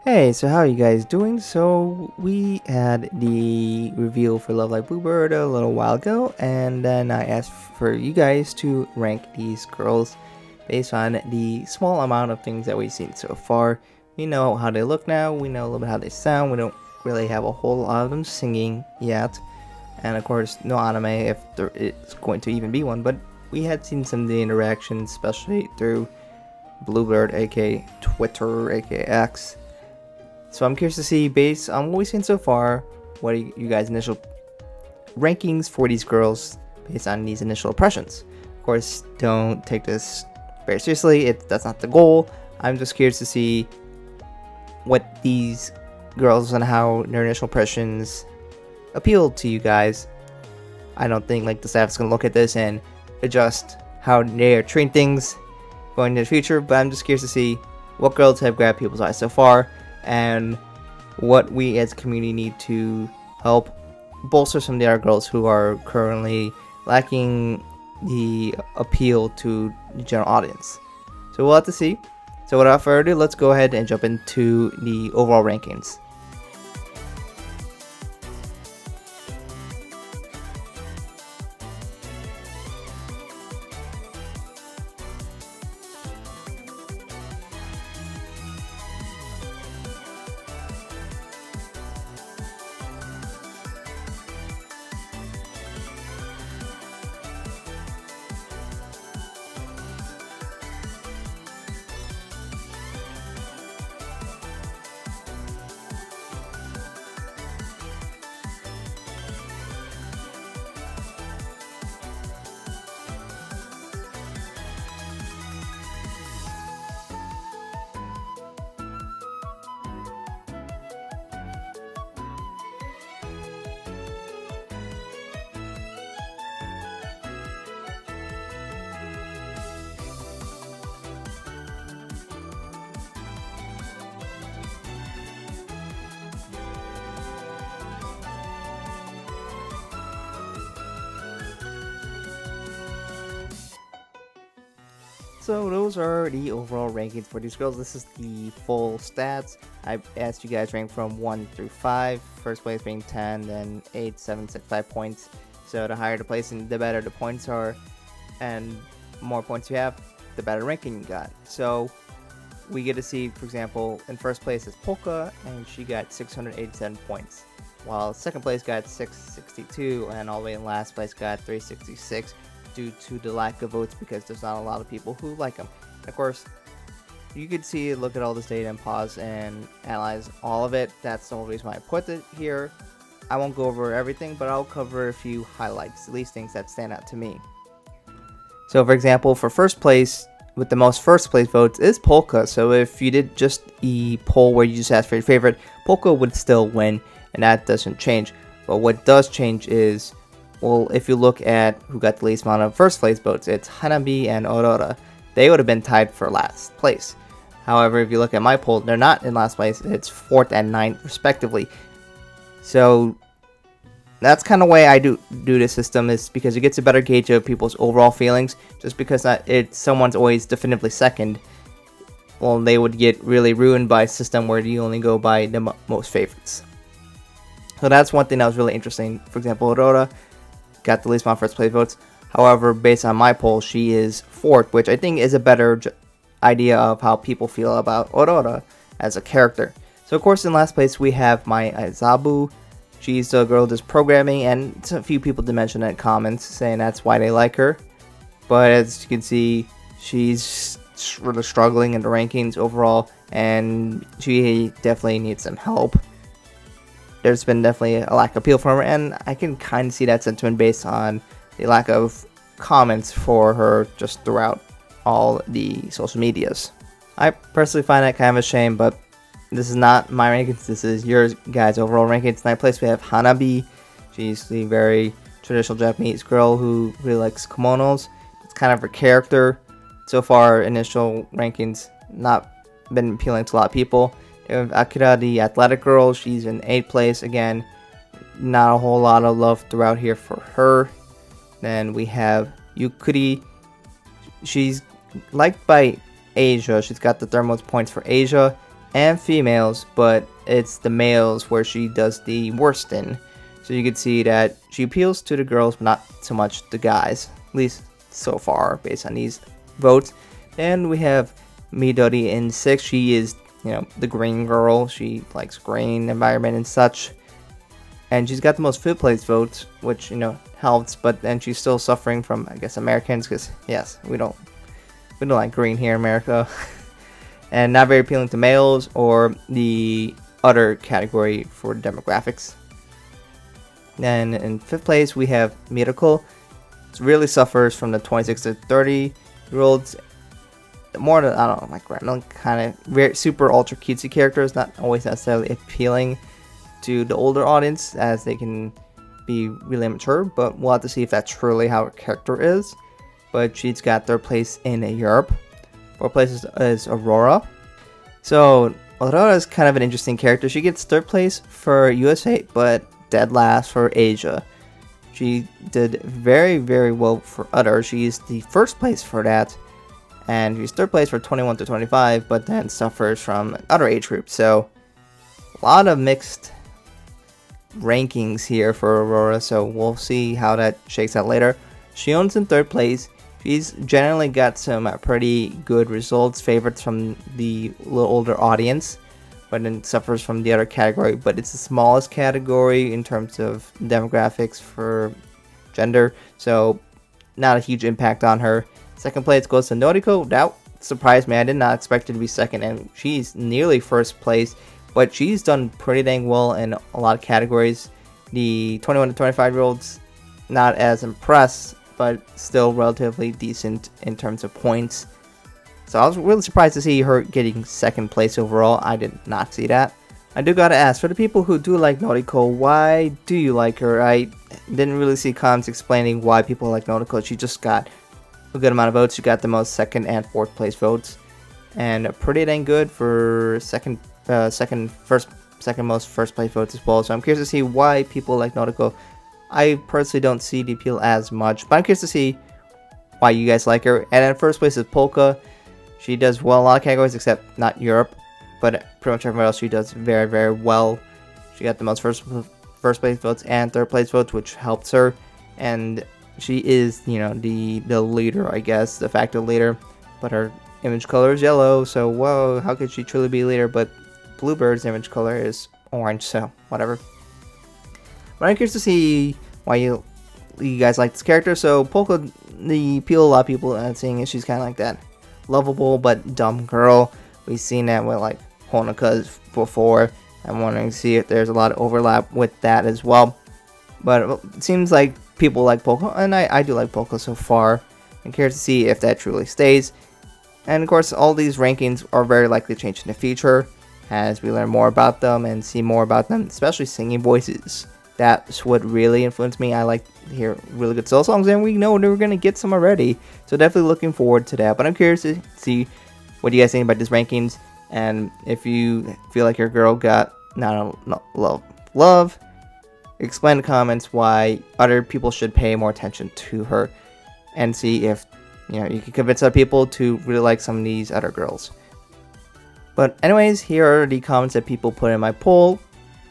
Hey, so how are you guys doing? So we had the reveal for Love Live Bluebird a little while ago, and then I asked for you guys to rank these girls based on the small amount of things that we've seen so far. We know how they look now, we know a little bit how they sound, we don't really have a whole lot of them singing yet, and of course no anime if there is going to even be one, but we had seen some of the interactions, especially through Bluebird, aka Twitter, aka X. So I'm curious to see, based on what we've seen so far, what are you guys' initial rankings for these girls based on these initial impressions. Of course, don't take this very seriously. That's not the goal. I'm just curious to see what these girls and how their initial impressions appeal to you guys. I don't think like the staff is gonna look at this and adjust how they are treating things going into the future, but I'm just curious to see what girls have grabbed people's eyes so far and what we as a community need to help bolster some of the other girls who are currently lacking the appeal to the general audience. So we'll have to see. So without further ado, let's go ahead and jump into the overall rankings. So those are the overall rankings for these girls. This is the full stats. I asked you guys rank from 1 through 5. First place being 10, then 8, 7, 6, 5 points. So the higher the placing, the better the points are, and more points you have, the better ranking you got. So we get to see, for example, in first place is Polka, and she got 687 points, while second place got 662, and all the way in last place got 366 due to the lack of votes because there's not a lot of people who like them. And of course, you could see, look at all this data and pause and analyze all of it. That's the whole reason why I put it here. I won't go over everything, but I'll cover a few highlights, at least things that stand out to me. So for example, for first place, with the most first place votes is Polka. So if you did just the poll where you just asked for your favorite, Polka would still win, and that doesn't change. But what does change is, well, if you look at who got the least amount of first place votes, it's Hanabi and Aurora. They would have been tied for last place. However, if you look at my poll, they're not in last place. It's 4th and 9th respectively. So that's kind of way I do this system, is because it gets a better gauge of people's overall feelings. Just because someone's always definitively second, well, they would get really ruined by a system where you only go by the most favorites. So that's one thing that was really interesting. For example, Aurora got the least amount of first place votes. However, based on my poll, she is 4th, which I think is a better idea of how people feel about Aurora as a character. So of course, in last place we have my Aizabu. She's the girl that's programming, and a few people did mention in comments saying that's why they like her. But as you can see, she's really struggling in the rankings overall, and she definitely needs some help. There's been definitely a lack of appeal for her, and I can kind of see that sentiment based on the lack of comments for her just throughout all the social medias. I personally find that kind of a shame, but this is not my rankings, this is your guys' overall rankings. In 9th place we have Hanabi. She's the very traditional Japanese girl who really likes kimonos. It's kind of her character. So far, initial rankings not been appealing to a lot of people. We have Akira, the athletic girl. She's in 8th place. Again, not a whole lot of love throughout here for her. Then we have Yukuri. She's liked by Asia. She's got the most points for Asia. and females, but it's the males where she does the worst in. So you can see that she appeals to the girls, but not so much the guys, at least so far based on these votes. And we have Midori in 6th. She is, the green girl. She likes green environment and such. And she's got the most 5th place votes, which, helps, but then she's still suffering from, I guess, Americans, because, yes, we don't like green here in America. And not very appealing to males or the other category for demographics. Then in 5th place, we have Miracle. It really suffers from the 26 to 30-year-olds. More than, I don't know, like random kind of very super ultra cutesy characters, not always necessarily appealing to the older audience, as they can be really immature, but we'll have to see if that's truly how her character is. But she's got 3rd place in Europe. 4th place is Aurora. So Aurora is kind of an interesting character. She gets 3rd place for USA, but dead last for Asia. She did very, very well for Udder. She's the 1st place for that, and she's 3rd place for 21 to 25, but then suffers from other age groups. So a lot of mixed rankings here for Aurora, so we'll see how that shakes out later. Shion's in 3rd place. She's generally got some pretty good results, favorites from the little older audience, but then suffers from the other category. But it's the smallest category in terms of demographics for gender, so not a huge impact on her. 2nd place goes to Noriko. That surprised me. I did not expect her to be 2nd, and she's nearly 1st place, but she's done pretty dang well in a lot of categories. The 21 to 25-year-olds, not as impressed, but still relatively decent in terms of points. So I was really surprised to see her getting 2nd place overall. I did not see that. I do gotta ask, for the people who do like Noriko, why do you like her? I didn't really see comments explaining why people like Noriko. She just got a good amount of votes. She got the most 2nd and 4th place votes, and pretty dang good for second most 1st place votes as well. So I'm curious to see why people like Noriko. I personally don't see the appeal as much, but I'm curious to see why you guys like her. And in 1st place is Polka. She does well in a lot of categories except not Europe, but pretty much everywhere else she does very, very well. She got the most first place votes and 3rd place votes, which helps her. And she is, the leader, I guess, de facto leader. But her image color is yellow, so whoa, how could she truly be a leader? But Bluebird's image color is orange, so whatever. But I'm curious to see why you guys like this character. So Polka, the appeal a lot of people are seeing is she's kind of like that lovable but dumb girl. We've seen that with like Honoka's before. I'm wondering to see if there's a lot of overlap with that as well. But it seems like people like Polka, and I do like Polka so far. I'm curious to see if that truly stays. And of course, all these rankings are very likely to change in the future as we learn more about them and see more about them, especially singing voices. That's what really influenced me. I like to hear really good solo songs, and we know we're going to get some already. So definitely looking forward to that. But I'm curious to see what you guys think about these rankings. And if you feel like your girl got not love, explain in the comments why other people should pay more attention to her. And see if you can convince other people to really like some of these other girls. But anyways, here are the comments that people put in my poll.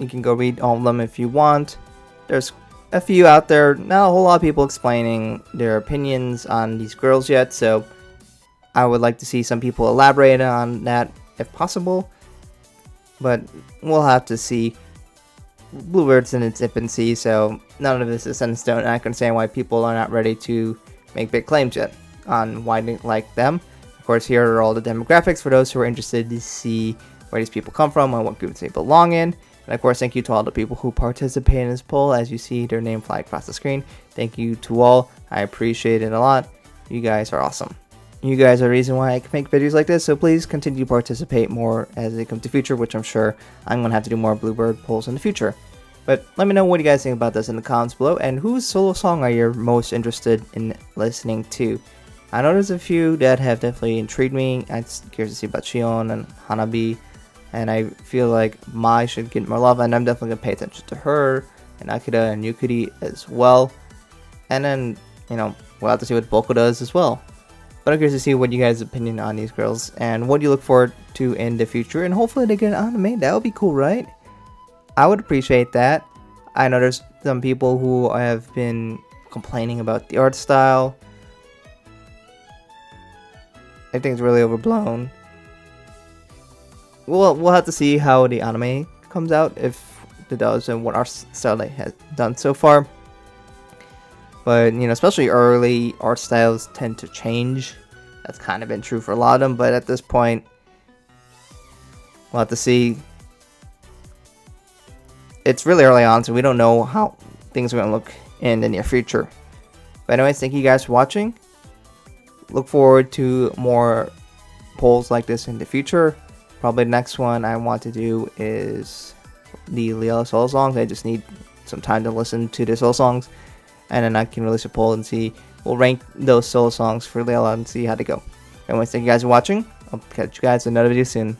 You can go read all of them if you want. There's a few out there, not a whole lot of people explaining their opinions on these girls yet, so I would like to see some people elaborate on that if possible. But we'll have to see. Bluebird's in its infancy, so none of this is set in stone, and I can understand why people are not ready to make big claims yet on why they like them. Of course, here are all the demographics for those who are interested to see where these people come from and what groups they belong in. And of course, thank you to all the people who participate in this poll. As you see their name fly across the screen, thank you to all. I appreciate it a lot. You guys are awesome. You guys are the reason why I can make videos like this, so please continue to participate more as they come to future, which I'm sure I'm going to have to do more Bluebird polls in the future. But let me know what you guys think about this in the comments below, and whose solo song are you most interested in listening to? I know there's a few that have definitely intrigued me. I'm curious to see about Shion and Hanabi, and I feel like Mai should get more love, and I'm definitely going to pay attention to her, and Akira and Yukiri as well. And then, we'll have to see what Boko does as well. But I'm curious to see what you guys' opinion on these girls and what you look forward to in the future. And hopefully they get an anime. That would be cool, right? I would appreciate that. I know there's some people who have been complaining about the art style. I think it's really overblown. We'll have to see how the anime comes out, if it does, and what art style they has done so far. But, you know, especially early art styles tend to change. That's kind of been true for a lot of them, but at this point, we'll have to see. It's really early on, so we don't know how things are going to look in the near future. But anyways, thank you guys for watching. Look forward to more polls like this in the future. Probably the next one I want to do is the Leela solo songs. I just need some time to listen to the solo songs, and then I can release a poll and see. We'll rank those solo songs for Leela and see how they go. Anyways, thank you guys for watching. I'll catch you guys in another video soon.